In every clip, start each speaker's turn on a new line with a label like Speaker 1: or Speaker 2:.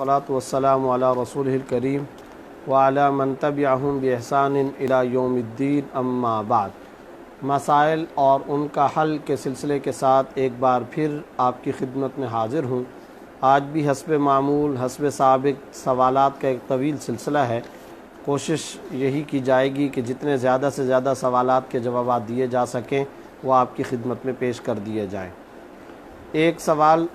Speaker 1: والصلاة والسلام علی رسولہ الکریم وعلی من تبعہم بإحسان الی یوم الدین اما بعد۔ مسائل اور ان کا حل کے سلسلے کے ساتھ ایک بار پھر آپ کی خدمت میں حاضر ہوں۔ آج بھی حسب معمول حسب سابق سوالات کا ایک طویل سلسلہ ہے۔ کوشش یہی کی جائے گی کہ جتنے زیادہ سے زیادہ سوالات کے جوابات دیے جا سکیں وہ آپ کی خدمت میں پیش کر دیے جائیں۔ ایک سوال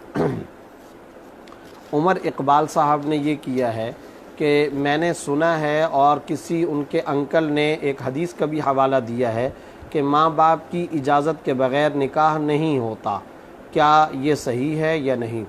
Speaker 1: عمر اقبال صاحب نے یہ کیا ہے کہ میں نے سنا ہے اور کسی ان کے انکل نے ایک حدیث کا بھی حوالہ دیا ہے کہ ماں باپ کی اجازت کے بغیر نکاح نہیں ہوتا، کیا یہ صحیح ہے یا نہیں؟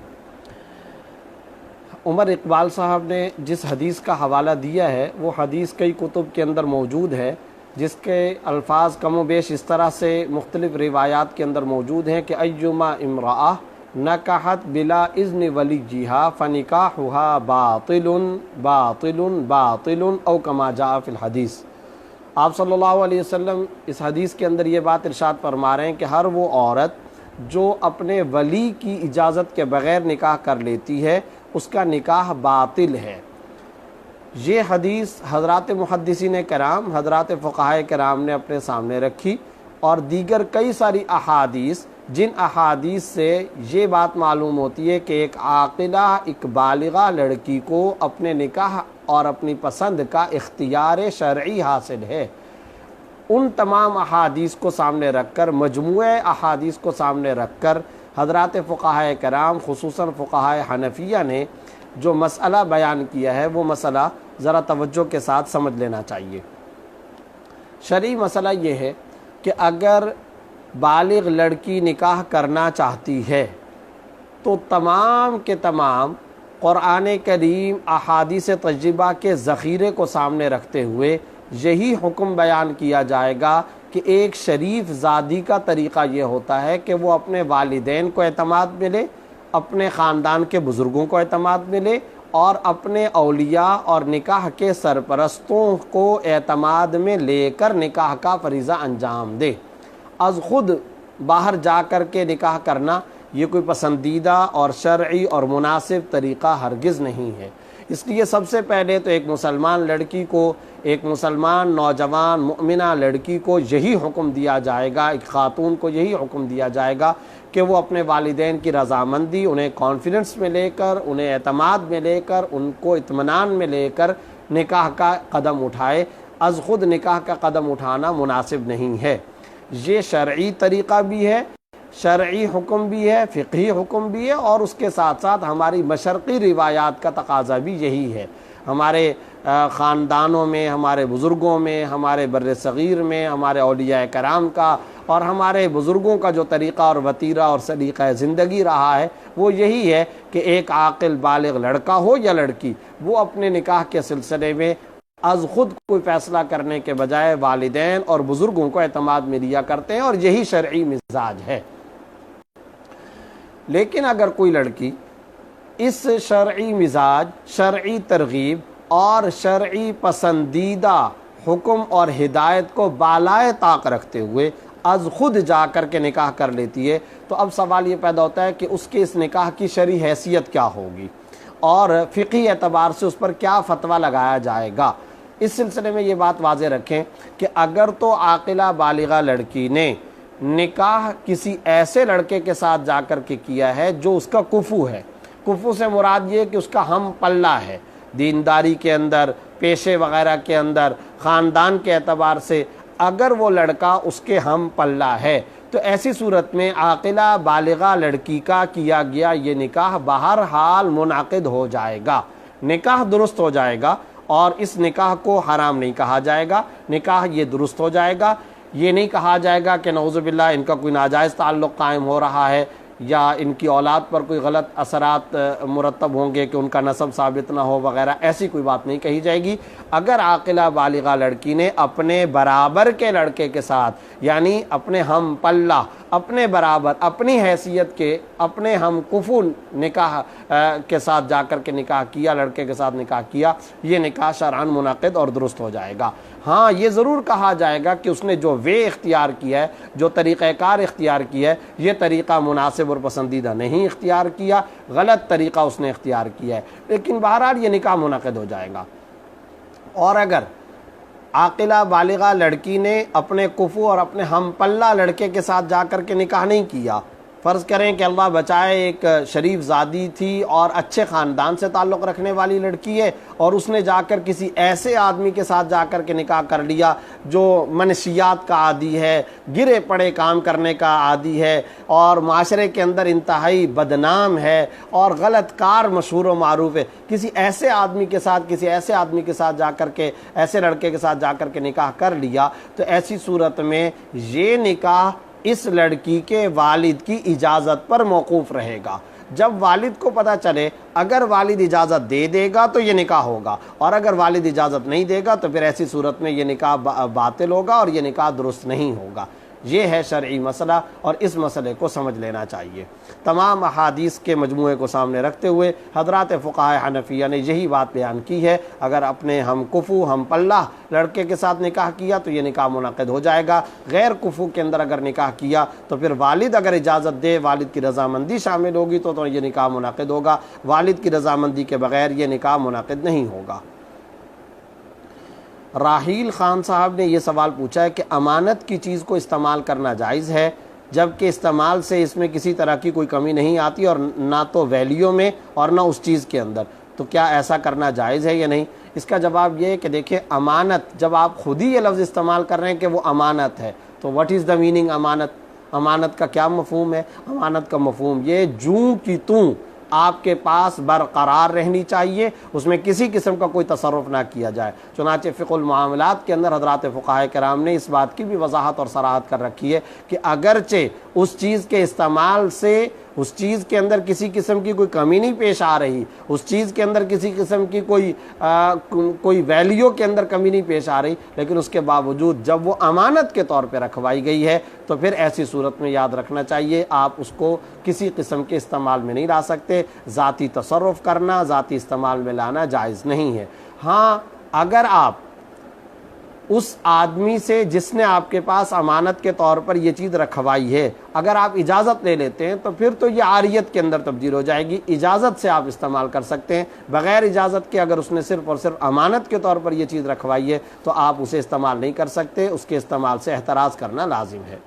Speaker 1: عمر اقبال صاحب نے جس حدیث کا حوالہ دیا ہے وہ حدیث کئی کتب کے اندر موجود ہے، جس کے الفاظ کم و بیش اس طرح سے مختلف روایات کے اندر موجود ہیں کہ ایما امرأہ نکحت بلا اذن ولیہا فنکاحها باطل باطل باطل او کما جاء فی الحدیث۔ آپ صلی اللہ علیہ وسلم اس حدیث کے اندر یہ بات ارشاد فرما رہے ہیں کہ ہر وہ عورت جو اپنے ولی کی اجازت کے بغیر نکاح کر لیتی ہے اس کا نکاح باطل ہے۔ یہ حدیث حضرات محدثین کرام، حضرات فقہائے کرام نے اپنے سامنے رکھی، اور دیگر کئی ساری احادیث جن احادیث سے یہ بات معلوم ہوتی ہے کہ ایک عاقلہ ایک بالغہ لڑکی کو اپنے نکاح اور اپنی پسند کا اختیار شرعی حاصل ہے، ان تمام احادیث کو سامنے رکھ کر، مجموعہ احادیث کو سامنے رکھ کر حضرات فقہائے کرام خصوصاً فقہائے حنفیہ نے جو مسئلہ بیان کیا ہے وہ مسئلہ ذرا توجہ کے ساتھ سمجھ لینا چاہیے۔ شرعی مسئلہ یہ ہے کہ اگر بالغ لڑکی نکاح کرنا چاہتی ہے تو تمام کے تمام قرآن کریم احادیث طیبہ کے ذخیرے کو سامنے رکھتے ہوئے یہی حکم بیان کیا جائے گا کہ ایک شریف زادی کا طریقہ یہ ہوتا ہے کہ وہ اپنے والدین کو اعتماد ملے، اپنے خاندان کے بزرگوں کو اعتماد ملے، اور اپنے اولیاء اور نکاح کے سرپرستوں کو اعتماد میں لے کر نکاح کا فریضہ انجام دے۔ از خود باہر جا کر کے نکاح کرنا یہ کوئی پسندیدہ اور شرعی اور مناسب طریقہ ہرگز نہیں ہے۔ اس لیے سب سے پہلے تو ایک مسلمان لڑکی کو، ایک مسلمان نوجوان مؤمنہ لڑکی کو یہی حکم دیا جائے گا، ایک خاتون کو یہی حکم دیا جائے گا کہ وہ اپنے والدین کی رضامندی، انہیں کانفیڈنس میں لے کر، انہیں اعتماد میں لے کر، ان کو اطمینان میں لے کر نکاح کا قدم اٹھائے۔ از خود نکاح کا قدم اٹھانا مناسب نہیں ہے۔ یہ شرعی طریقہ بھی ہے، شرعی حکم بھی ہے، فقہی حکم بھی ہے، اور اس کے ساتھ ساتھ ہماری مشرقی روایات کا تقاضا بھی یہی ہے۔ ہمارے خاندانوں میں، ہمارے بزرگوں میں، ہمارے بر صغیر میں، ہمارے اولیاء کرام کا اور ہمارے بزرگوں کا جو طریقہ اور وتیرہ اور سلیقہ زندگی رہا ہے وہ یہی ہے کہ ایک عاقل بالغ لڑکا ہو یا لڑکی، وہ اپنے نکاح کے سلسلے میں از خود کوئی فیصلہ کرنے کے بجائے والدین اور بزرگوں کو اعتماد میں لیا کرتے ہیں، اور یہی شرعی مزاج ہے۔ لیکن اگر کوئی لڑکی اس شرعی مزاج، شرعی ترغیب اور شرعی پسندیدہ حکم اور ہدایت کو بالائے طاق رکھتے ہوئے از خود جا کر کے نکاح کر لیتی ہے تو اب سوال یہ پیدا ہوتا ہے کہ اس کے اس نکاح کی شرعی حیثیت کیا ہوگی اور فقہی اعتبار سے اس پر کیا فتویٰ لگایا جائے گا۔ اس سلسلے میں یہ بات واضح رکھیں کہ اگر تو عاقلہ بالغہ لڑکی نے نکاح کسی ایسے لڑکے کے ساتھ جا کر کے کیا ہے جو اس کا کفو ہے، کفو سے مراد یہ کہ اس کا ہم پلہ ہے، دینداری کے اندر، پیشے وغیرہ کے اندر، خاندان کے اعتبار سے اگر وہ لڑکا اس کے ہم پلہ ہے تو ایسی صورت میں عاقلہ بالغہ لڑکی کا کیا گیا یہ نکاح بہرحال منعقد ہو جائے گا، نکاح درست ہو جائے گا، اور اس نکاح کو حرام نہیں کہا جائے گا، نکاح یہ درست ہو جائے گا۔ یہ نہیں کہا جائے گا کہ نعوذ باللہ ان کا کوئی ناجائز تعلق قائم ہو رہا ہے یا ان کی اولاد پر کوئی غلط اثرات مرتب ہوں گے کہ ان کا نسب ثابت نہ ہو وغیرہ، ایسی کوئی بات نہیں کہی جائے گی۔ اگر عاقلہ بالغہ لڑکی نے اپنے برابر کے لڑکے کے ساتھ، یعنی اپنے ہم پلہ، اپنے برابر، اپنی حیثیت کے، اپنے ہم کفو نکاح کے ساتھ جا کر کے نکاح کیا، لڑکے کے ساتھ نکاح کیا، یہ نکاح شرعاً منعقد اور درست ہو جائے گا۔ ہاں یہ ضرور کہا جائے گا کہ اس نے جو وے اختیار کیا ہے، جو طریقہ کار اختیار کیا ہے، یہ طریقہ مناسب اور پسندیدہ نہیں اختیار کیا، غلط طریقہ اس نے اختیار کیا ہے، لیکن بہرحال یہ نکاح منعقد ہو جائے گا۔ اور اگر عاقلہ بالغہ لڑکی نے اپنے کفو اور اپنے ہم پلہ لڑکے کے ساتھ جا کر کے نکاح نہیں کیا، فرض کریں کہ اللہ بچائے ایک شریف زادی تھی اور اچھے خاندان سے تعلق رکھنے والی لڑکی ہے، اور اس نے جا کر کسی ایسے آدمی کے ساتھ جا کر کے نکاح کر لیا جو منشیات کا عادی ہے، گرے پڑے کام کرنے کا عادی ہے، اور معاشرے کے اندر انتہائی بدنام ہے اور غلط کار مشہور و معروف ہے، کسی ایسے آدمی کے ساتھ جا کر کے ایسے لڑکے کے ساتھ جا کر کے نکاح کر لیا، تو ایسی صورت میں یہ نکاح اس لڑکی کے والد کی اجازت پر موقوف رہے گا۔ جب والد کو پتہ چلے، اگر والد اجازت دے دے گا تو یہ نکاح ہوگا، اور اگر والد اجازت نہیں دے گا تو پھر ایسی صورت میں یہ نکاح باطل ہوگا اور یہ نکاح درست نہیں ہوگا۔ یہ ہے شرعی مسئلہ، اور اس مسئلے کو سمجھ لینا چاہیے۔ تمام احادیث کے مجموعے کو سامنے رکھتے ہوئے حضرات فقہاء حنفیہ نے یہی بات بیان کی ہے، اگر اپنے ہم کفو ہم پلہ لڑکے کے ساتھ نکاح کیا تو یہ نکاح منعقد ہو جائے گا، غیر کفو کے اندر اگر نکاح کیا تو پھر والد اگر اجازت دے، والد کی رضامندی شامل ہوگی تو یہ نکاح منعقد ہوگا، والد کی رضامندی کے بغیر یہ نکاح منعقد نہیں ہوگا۔ راحیل خان صاحب نے یہ سوال پوچھا ہے کہ امانت کی چیز کو استعمال کرنا جائز ہے جبکہ استعمال سے اس میں کسی طرح کی کوئی کمی نہیں آتی، اور نہ تو ویلیو میں اور نہ اس چیز کے اندر، تو کیا ایسا کرنا جائز ہے یا نہیں؟ اس کا جواب یہ ہے کہ دیکھیں، امانت جب آپ خود ہی یہ لفظ استعمال کر رہے ہیں کہ وہ امانت ہے، تو واٹ از دا میننگ امانت کا کیا مفہوم ہے؟ امانت کا مفہوم یہ جوں کی توں آپ کے پاس برقرار رہنی چاہیے، اس میں کسی قسم کا کوئی تصرف نہ کیا جائے۔ چنانچہ فقہ المعاملات کے اندر حضرات فقہاء کرام نے اس بات کی بھی وضاحت اور صراحت کر رکھی ہے کہ اگرچہ اس چیز کے استعمال سے اس چیز کے اندر کسی قسم کی کوئی کمی نہیں پیش آ رہی، اس چیز کے اندر کسی قسم کی کوئی ویلیو کے اندر کمی نہیں پیش آ رہی، لیکن اس کے باوجود جب وہ امانت کے طور پہ رکھوائی گئی ہے تو پھر ایسی صورت میں یاد رکھنا چاہیے آپ اس کو کسی قسم کے استعمال میں نہیں لا سکتے، ذاتی تصرف کرنا، ذاتی استعمال میں لانا جائز نہیں ہے۔ ہاں اگر آپ اس آدمی سے جس نے آپ کے پاس امانت کے طور پر یہ چیز رکھوائی ہے، اگر آپ اجازت لے لیتے ہیں تو پھر تو یہ عاریت کے اندر تبدیل ہو جائے گی، اجازت سے آپ استعمال کر سکتے ہیں، بغیر اجازت کے اگر اس نے صرف اور صرف امانت کے طور پر یہ چیز رکھوائی ہے تو آپ اسے استعمال نہیں کر سکتے، اس کے استعمال سے احتراز کرنا لازم ہے۔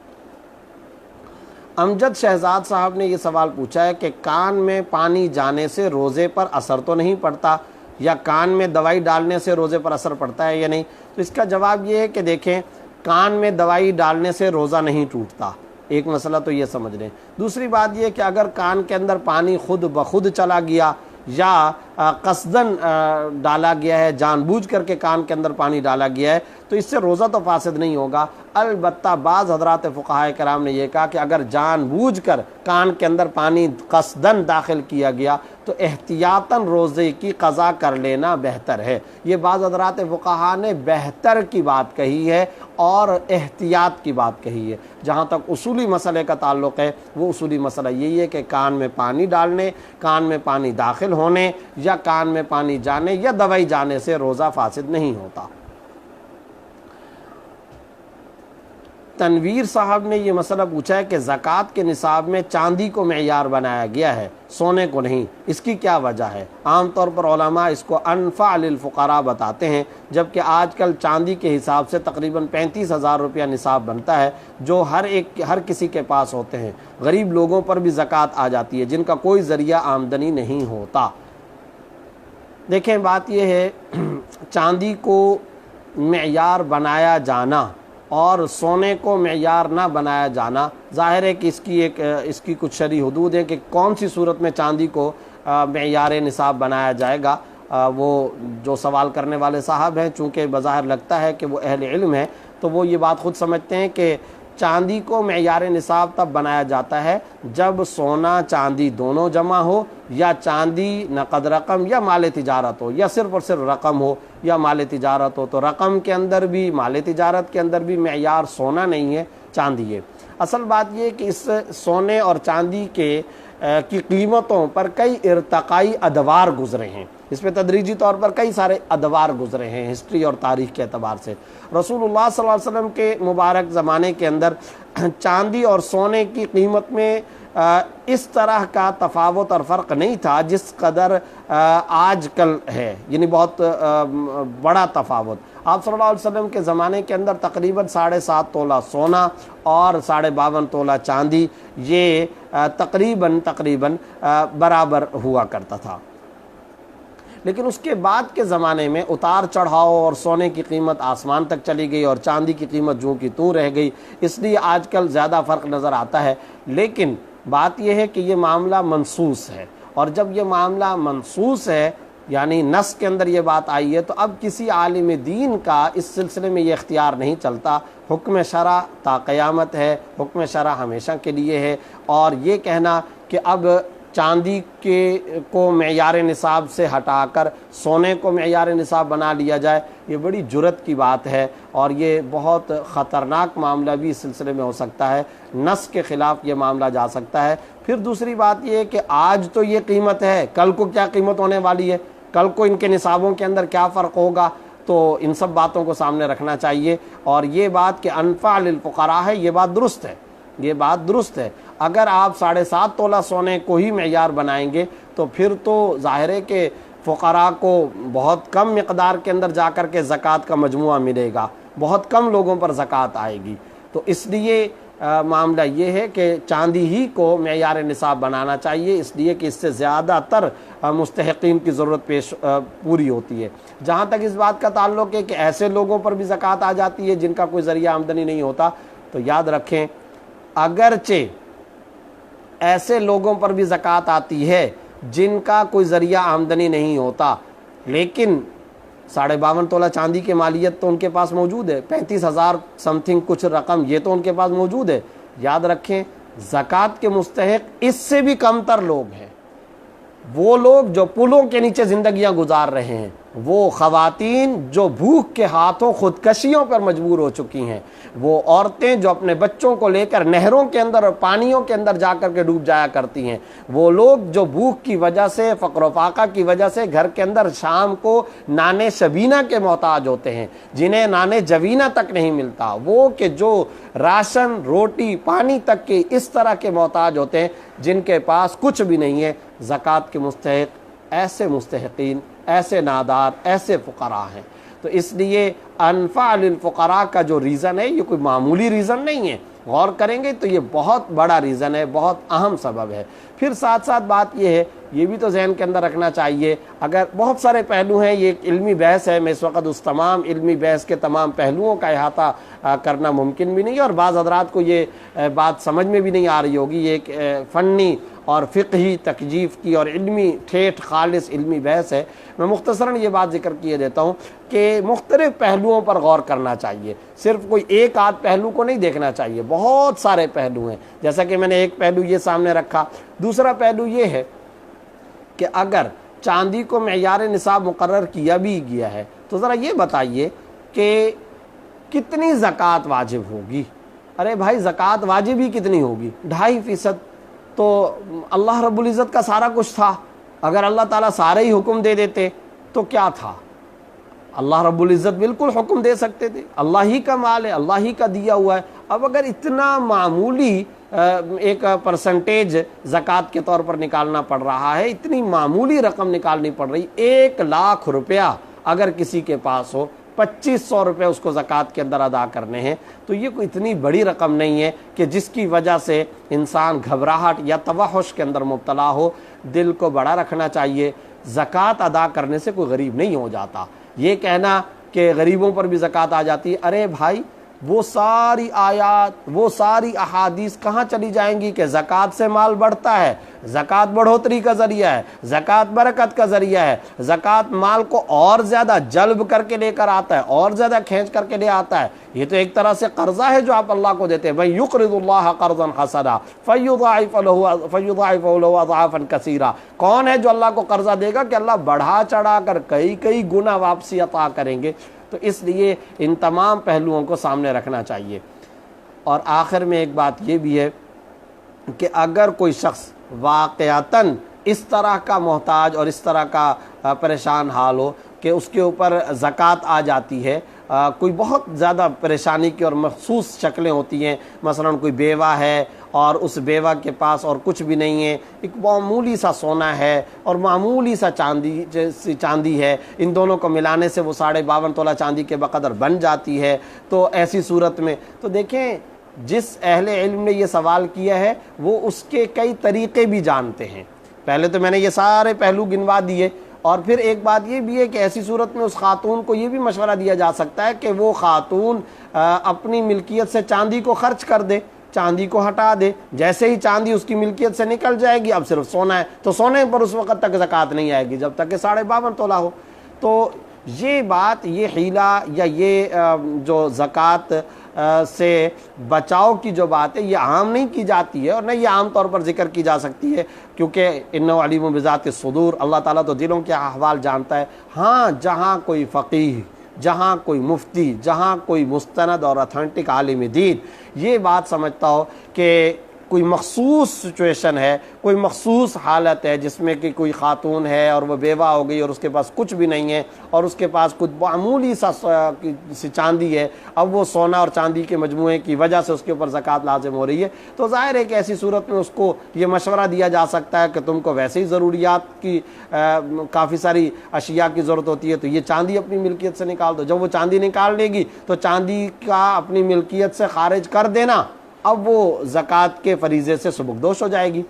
Speaker 1: امجد شہزاد صاحب نے یہ سوال پوچھا ہے کہ کان میں پانی جانے سے روزے پر اثر تو نہیں پڑتا، یا کان میں دوائی ڈالنے سے روزے پر اثر پڑتا ہے یا نہیں؟ تو اس کا جواب یہ ہے کہ دیکھیں، کان میں دوائی ڈالنے سے روزہ نہیں ٹوٹتا، ایک مسئلہ تو یہ سمجھ لیں۔ دوسری بات یہ کہ اگر کان کے اندر پانی خود بخود چلا گیا یا قصدن ڈالا گیا ہے، جان بوجھ کر کے کان کے اندر پانی ڈالا گیا ہے، تو اس سے روزہ تو فاسد نہیں ہوگا۔ البتہ بعض حضرات فقہاء کرام نے یہ کہا کہ اگر جان بوجھ کر کان کے اندر پانی قصدن داخل کیا گیا تو احتیاطاً روزے کی قضا کر لینا بہتر ہے۔ یہ بعض حضرات فقہاء نے بہتر کی بات کہی ہے اور احتیاط کی بات کہی ہے۔ جہاں تک اصولی مسئلے کا تعلق ہے، وہ اصولی مسئلہ یہی ہے کہ کان میں پانی ڈالنے، کان میں پانی داخل ہونے یا کان میں پانی جانے یا دوائی جانے سے روزہ فاسد نہیں ہوتا۔ تنویر صاحب نے یہ مسئلہ پوچھا ہے کہ زکوٰۃ کے نصاب میں چاندی کو معیار بنایا گیا ہے، سونے کو نہیں، اس کی کیا وجہ ہے؟ عام طور پر علماء اس کو انفع للفقراء بتاتے ہیں، جبکہ آج کل چاندی کے حساب سے تقریباً 35,000 روپیہ نصاب بنتا ہے جو ہر کسی کے پاس ہوتے ہیں۔ غریب لوگوں پر بھی زکوٰۃ آ جاتی ہے جن کا کوئی ذریعہ آمدنی نہیں ہوتا۔ دیکھیں بات یہ ہے، چاندی کو معیار بنایا جانا اور سونے کو معیار نہ بنایا جانا، ظاہر ہے کہ اس کی کچھ شرعی حدود ہیں کہ کون سی صورت میں چاندی کو معیار نصاب بنایا جائے گا۔ وہ جو سوال کرنے والے صاحب ہیں، چونکہ بظاہر لگتا ہے کہ وہ اہل علم ہیں، تو وہ یہ بات خود سمجھتے ہیں کہ چاندی کو معیار نصاب تب بنایا جاتا ہے جب سونا چاندی دونوں جمع ہو، یا چاندی نقد رقم یا مال تجارت ہو، یا صرف اور صرف رقم ہو یا مال تجارت ہو۔ تو رقم کے اندر بھی، مال تجارت کے اندر بھی معیار سونا نہیں ہے، چاندی ہے۔ اصل بات یہ ہے کہ اس سونے اور چاندی کے کی قیمتوں پر کئی ارتقائی ادوار گزرے ہیں، اس پہ تدریجی طور پر کئی سارے ادوار گزرے ہیں ہسٹری اور تاریخ کے اعتبار سے۔ رسول اللہ صلی اللہ علیہ وسلم کے مبارک زمانے کے اندر چاندی اور سونے کی قیمت میں اس طرح کا تفاوت اور فرق نہیں تھا جس قدر آج کل ہے، یعنی بہت بڑا تفاوت۔ آپ صلی اللہ علیہ وسلم کے زمانے کے اندر تقریباً 7.5 تولہ سونا اور 52.5 تولہ چاندی یہ تقریباً برابر ہوا کرتا تھا۔ لیکن اس کے بعد کے زمانے میں اتار چڑھاؤ اور سونے کی قیمت آسمان تک چلی گئی اور چاندی کی قیمت جوں کی توں رہ گئی، اس لیے آج کل زیادہ فرق نظر آتا ہے۔ لیکن بات یہ ہے کہ یہ معاملہ منصوص ہے، اور جب یہ معاملہ منصوص ہے یعنی نص کے اندر یہ بات آئی ہے، تو اب کسی عالم دین کا اس سلسلے میں یہ اختیار نہیں چلتا۔ حکم شرع تا قیامت ہے، حکم شرع ہمیشہ کے لیے ہے، اور یہ کہنا کہ اب چاندی کو معیار نصاب سے ہٹا کر سونے کو معیار نصاب بنا لیا جائے، یہ بڑی جرت کی بات ہے، اور یہ بہت خطرناک معاملہ بھی اس سلسلے میں ہو سکتا ہے، نص کے خلاف یہ معاملہ جا سکتا ہے۔ پھر دوسری بات یہ ہے کہ آج تو یہ قیمت ہے، کل کو کیا قیمت ہونے والی ہے، کل کو ان کے نصابوں کے اندر کیا فرق ہوگا، تو ان سب باتوں کو سامنے رکھنا چاہیے۔ اور یہ بات کہ انفع للفقراء ہے، یہ بات درست ہے، یہ بات درست ہے۔ اگر آپ 7.5 تولہ سونے کو ہی معیار بنائیں گے تو پھر تو ظاہر ہے کہ فقراء کو بہت کم مقدار کے اندر جا کر کے زکوٰۃ کا مجموعہ ملے گا، بہت کم لوگوں پر زکوٰۃ آئے گی۔ تو اس لیے معاملہ یہ ہے کہ چاندی ہی کو معیار نصاب بنانا چاہیے، اس لیے کہ اس سے زیادہ تر مستحقین کی ضرورت پوری ہوتی ہے۔ جہاں تک اس بات کا تعلق ہے کہ ایسے لوگوں پر بھی زکوٰۃ آ جاتی ہے جن کا کوئی ذریعہ آمدنی نہیں ہوتا، تو یاد رکھیں اگرچہ ایسے لوگوں پر بھی زکوٰۃ آتی ہے جن کا کوئی ذریعہ آمدنی نہیں ہوتا، لیکن 52.5 تولہ چاندی کی مالیت تو ان کے پاس موجود ہے، 35,000 سم تھنگ کچھ رقم یہ تو ان کے پاس موجود ہے۔ یاد رکھیں زکوٰۃ کے مستحق اس سے بھی کم تر لوگ ہیں، وہ لوگ جو پلوں کے نیچے زندگیاں گزار رہے ہیں، وہ خواتین جو بھوک کے ہاتھوں خودکشیوں پر مجبور ہو چکی ہیں، وہ عورتیں جو اپنے بچوں کو لے کر نہروں کے اندر اور پانیوں کے اندر جا کر کے ڈوب جایا کرتی ہیں، وہ لوگ جو بھوک کی وجہ سے، فقر و فاقہ کی وجہ سے گھر کے اندر شام کو نانے شبینہ کے محتاج ہوتے ہیں، جنہیں نانے جوینہ تک نہیں ملتا، وہ کہ جو راشن، روٹی، پانی تک کے اس طرح کے محتاج ہوتے ہیں جن کے پاس کچھ بھی نہیں ہے، زکوٰۃ کے مستحق ایسے مستحقین، ایسے نادار، ایسے فقراء ہیں۔ تو اس لیے انفع للفقراء کا جو ریزن ہے یہ کوئی معمولی ریزن نہیں ہے، غور کریں گے تو یہ بہت بڑا ریزن ہے، بہت اہم سبب ہے۔ پھر ساتھ ساتھ بات یہ ہے، یہ بھی تو ذہن کے اندر رکھنا چاہیے، اگر بہت سارے پہلو ہیں، یہ ایک علمی بحث ہے، میں اس وقت اس تمام علمی بحث کے تمام پہلوؤں کا احاطہ کرنا ممکن بھی نہیں ہے، اور بعض حضرات کو یہ بات سمجھ میں بھی نہیں آ رہی ہوگی۔ یہ ایک فنی اور فقہی تکجیف کی اور علمی ٹھیٹھ خالص علمی بحث ہے۔ میں مختصراً یہ بات ذکر کیے دیتا ہوں کہ مختلف پہلوؤں پر غور کرنا چاہیے، صرف کوئی ایک آدھ پہلو کو نہیں دیکھنا چاہیے، بہت سارے پہلو ہیں، جیسا کہ میں نے ایک پہلو یہ سامنے رکھا۔ دوسرا پہلو یہ ہے کہ اگر چاندی کو معیار نصاب مقرر کیا بھی گیا ہے تو ذرا یہ بتائیے کہ کتنی زکوٰۃ واجب ہوگی؟ ارے بھائی زکوٰۃ واجب ہی کتنی ہوگی؟ 2.5%۔ تو اللہ رب العزت کا سارا کچھ تھا، اگر اللہ تعالیٰ سارے ہی حکم دے دیتے تو کیا تھا؟ اللہ رب العزت بالکل حکم دے سکتے تھے، اللہ ہی کا مال ہے، اللہ ہی کا دیا ہوا ہے۔ اب اگر اتنا معمولی ایک پرسنٹیج زکوٰۃ کے طور پر نکالنا پڑ رہا ہے، اتنی معمولی رقم نکالنی پڑ رہی، 1,00,000 روپیہ اگر کسی کے پاس ہو، 2,500 روپے اس کو زکوٰۃ کے اندر ادا کرنے ہیں، تو یہ کوئی اتنی بڑی رقم نہیں ہے کہ جس کی وجہ سے انسان گھبراہٹ یا توحش کے اندر مبتلا ہو۔ دل کو بڑا رکھنا چاہیے، زکوٰۃ ادا کرنے سے کوئی غریب نہیں ہو جاتا۔ یہ کہنا کہ غریبوں پر بھی زکوٰۃ آ جاتی ہے، ارے بھائی وہ ساری آیات، وہ ساری احادیث کہاں چلی جائیں گی کہ زکوٰۃ سے مال بڑھتا ہے، زکوٰۃ بڑھوتری کا ذریعہ ہے، زکوٰۃ برکت کا ذریعہ ہے، زکوٰۃ مال کو اور زیادہ جلب کر کے لے کر آتا ہے، اور زیادہ کھینچ کر کے لے آتا ہے۔ یہ تو ایک طرح سے قرضہ ہے جو آپ اللہ کو دیتے ہیں، بھائی یقرض اللہ قرضا حسنا فیضاعف له اضعافا کثیرا۔ کون ہے جو اللہ کو قرضہ دے گا کہ اللہ بڑھا چڑھا کر کئی گنا واپسی عطا کریں گے؟ تو اس لیے ان تمام پہلوؤں کو سامنے رکھنا چاہیے۔ اور آخر میں ایک بات یہ بھی ہے کہ اگر کوئی شخص واقعتاً اس طرح کا محتاج اور اس طرح کا پریشان حال ہو کہ اس کے اوپر زکوٰۃ آ جاتی ہے، کوئی بہت زیادہ پریشانی کی اور مخصوص شکلیں ہوتی ہیں، مثلا کوئی بیوہ ہے اور اس بیوہ کے پاس اور کچھ بھی نہیں ہے، ایک معمولی سا سونا ہے اور معمولی سا چاندی ہے، ان دونوں کو ملانے سے وہ 52.5 تولہ چاندی کے بقدر بن جاتی ہے۔ تو ایسی صورت میں تو دیکھیں جس اہل علم نے یہ سوال کیا ہے وہ اس کے کئی طریقے بھی جانتے ہیں۔ پہلے تو میں نے یہ سارے پہلو گنوا دیے، اور پھر ایک بات یہ بھی ہے کہ ایسی صورت میں اس خاتون کو یہ بھی مشورہ دیا جا سکتا ہے کہ وہ خاتون اپنی ملکیت سے چاندی کو خرچ کر دے، چاندی کو ہٹا دے، جیسے ہی چاندی اس کی ملکیت سے نکل جائے گی اب صرف سونا ہے، تو سونے پر اس وقت تک زکوٰۃ نہیں آئے گی جب تک کہ 52.5 تولہ ہو۔ تو یہ بات، یہ حیلہ یا یہ جو زکوٰۃ سے بچاؤ کی جو بات ہے یہ عام نہیں کی جاتی ہے، اور نہ یہ عام طور پر ذکر کی جا سکتی ہے، کیونکہ انہ علیم بذات الصدور، اللہ تعالیٰ تو دلوں کے احوال جانتا ہے۔ ہاں جہاں کوئی فقیہ، جہاں کوئی مفتی، جہاں کوئی مستند اور اتھینٹک عالم دین یہ بات سمجھتا ہو کہ کوئی مخصوص سچویشن ہے، کوئی مخصوص حالت ہے جس میں کہ کوئی خاتون ہے اور وہ بیوہ ہو گئی اور اس کے پاس کچھ بھی نہیں ہے اور اس کے پاس کچھ معمولی سا چاندی ہے، اب وہ سونا اور چاندی کے مجموعے کی وجہ سے اس کے اوپر زکوٰۃ لازم ہو رہی ہے، تو ظاہر ہے کہ ایسی صورت میں اس کو یہ مشورہ دیا جا سکتا ہے کہ تم کو ویسے ہی ضروریات کی کافی ساری اشیاء کی ضرورت ہوتی ہے، تو یہ چاندی اپنی ملکیت سے نکال دو۔ جب وہ چاندی نکال لے گی تو چاندی کا اپنی ملکیت سے خارج کر دینا اب وہ زکوٰۃ کے فریضے سے سبکدوش ہو جائے گی۔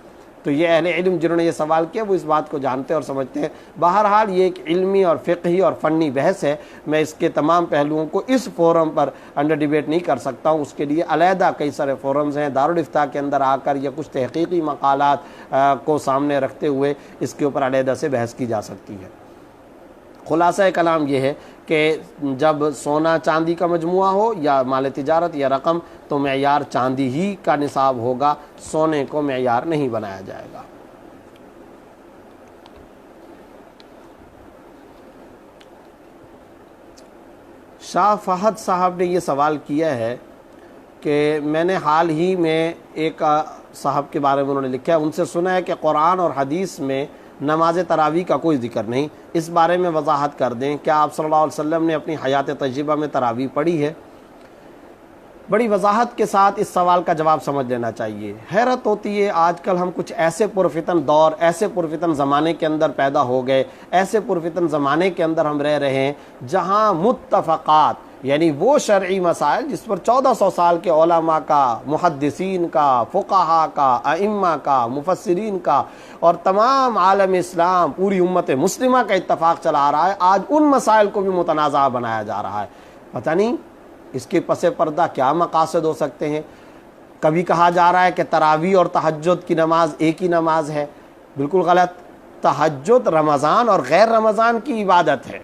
Speaker 1: تو یہ اہل علم جنہوں نے یہ سوال کیا وہ اس بات کو جانتے اور سمجھتے ہیں۔ بہرحال یہ ایک علمی اور فقہی اور فنی بحث ہے، میں اس کے تمام پہلوؤں کو اس فورم پر انڈر ڈیبیٹ نہیں کر سکتا ہوں، اس کے لیے علیحدہ کئی سارے فورمز ہیں، دارالافتاء کے اندر آ کر یا کچھ تحقیقی مقالات کو سامنے رکھتے ہوئے اس کے اوپر علیحدہ سے بحث کی جا سکتی ہے۔ خلاصہ کلام یہ ہے کہ جب سونا چاندی کا مجموعہ ہو یا مال تجارت یا رقم تو معیار چاندی ہی کا نصاب ہوگا، سونے کو معیار نہیں بنایا جائے گا۔ شاہ فہد صاحب نے یہ سوال کیا ہے کہ میں نے حال ہی میں ایک صاحب کے بارے میں انہوں نے لکھا ہے، ان سے سنا ہے کہ قرآن اور حدیث میں نماز تراویح کا کوئی ذکر نہیں، اس بارے میں وضاحت کر دیں، کیا آپ صلی اللہ علیہ وسلم نے اپنی حیات طیبہ میں تراویح پڑھی ہے؟ بڑی وضاحت کے ساتھ اس سوال کا جواب سمجھ لینا چاہیے۔ حیرت ہوتی ہے آج کل ہم کچھ ایسے پرفتن دور، ایسے پرفتن زمانے کے اندر پیدا ہو گئے، ایسے پرفتن زمانے کے اندر ہم رہ رہے ہیں جہاں متفقات یعنی وہ شرعی مسائل جس پر 1400 سال کے علماء کا، محدثین کا، فقہاء کا، ائمہ کا، مفسرین کا اور تمام عالم اسلام، پوری امت مسلمہ کا اتفاق چلا آ رہا ہے، آج ان مسائل کو بھی متنازع بنایا جا رہا ہے۔ پتہ نہیں اس کے پس پردہ کیا مقاصد ہو سکتے ہیں۔ کبھی کہا جا رہا ہے کہ تراویح اور تہجد کی نماز ایک ہی نماز ہے، بالکل غلط۔ تہجد رمضان اور غیر رمضان کی عبادت ہے،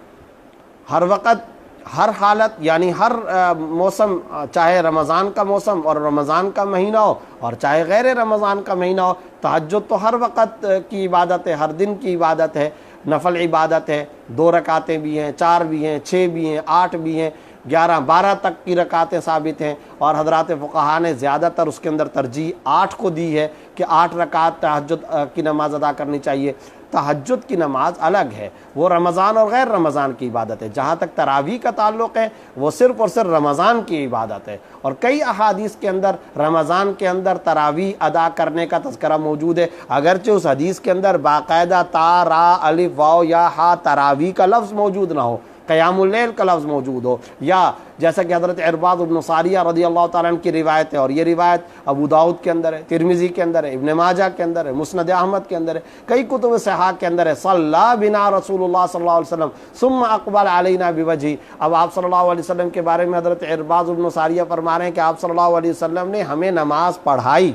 Speaker 1: ہر وقت، ہر حالت، یعنی ہر موسم، چاہے رمضان کا موسم اور رمضان کا مہینہ ہو اور چاہے غیر رمضان کا مہینہ ہو، تہجد تو ہر وقت کی عبادت ہے، ہر دن کی عبادت ہے، نفل عبادت ہے، 2 رکعتیں بھی ہیں، 4 بھی ہیں، 6 بھی ہیں، 8 بھی ہیں، 11 12 تک کی رکعتیں ثابت ہیں، اور حضرات فقہاء نے زیادہ تر اس کے اندر ترجیح 8 کو دی ہے کہ 8 رکعت تہجد کی نماز ادا کرنی چاہیے۔ تہجد کی نماز الگ ہے، وہ رمضان اور غیر رمضان کی عبادت ہے۔ جہاں تک تراویح کا تعلق ہے وہ صرف اور صرف رمضان کی عبادت ہے، اور کئی احادیث کے اندر رمضان کے اندر تراویح ادا کرنے کا تذکرہ موجود ہے، اگرچہ اس حدیث کے اندر باقاعدہ تا، را، الف، واو یا ہا تراویح کا لفظ موجود نہ ہو، قیام اللیل کا لفظ موجود ہو، یا جیسا کہ حضرت عرباض بن ساریہ رضی اللہ تعالیٰ عنہ کی روایت ہے، اور یہ روایت ابو داؤد کے اندر ہے، ترمذی کے اندر ہے، ابن ماجہ کے اندر ہے، مسند احمد کے اندر ہے، کئی کتب صحاح کے اندر ہے، صلی بنا رسول اللہ صلی اللہ علیہ وسلم ثم اقبل علینا بوجہہ۔ اب آپ صلی اللہ علیہ وسلم کے بارے میں حضرت عرباض بن ساریہ فرما رہے ہیں کہ آپ صلی اللہ علیہ وسلم نے ہمیں نماز پڑھائی۔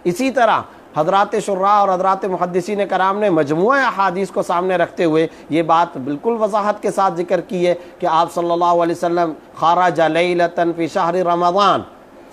Speaker 1: اسی طرح حضرات شراح اور حضرات محدثین کرام نے مجموعہ احادیث کو سامنے رکھتے ہوئے یہ بات بالکل وضاحت کے ساتھ ذکر کی ہے کہ آپ صلی اللہ علیہ وسلم خرج لیلۃ فی شہر رمضان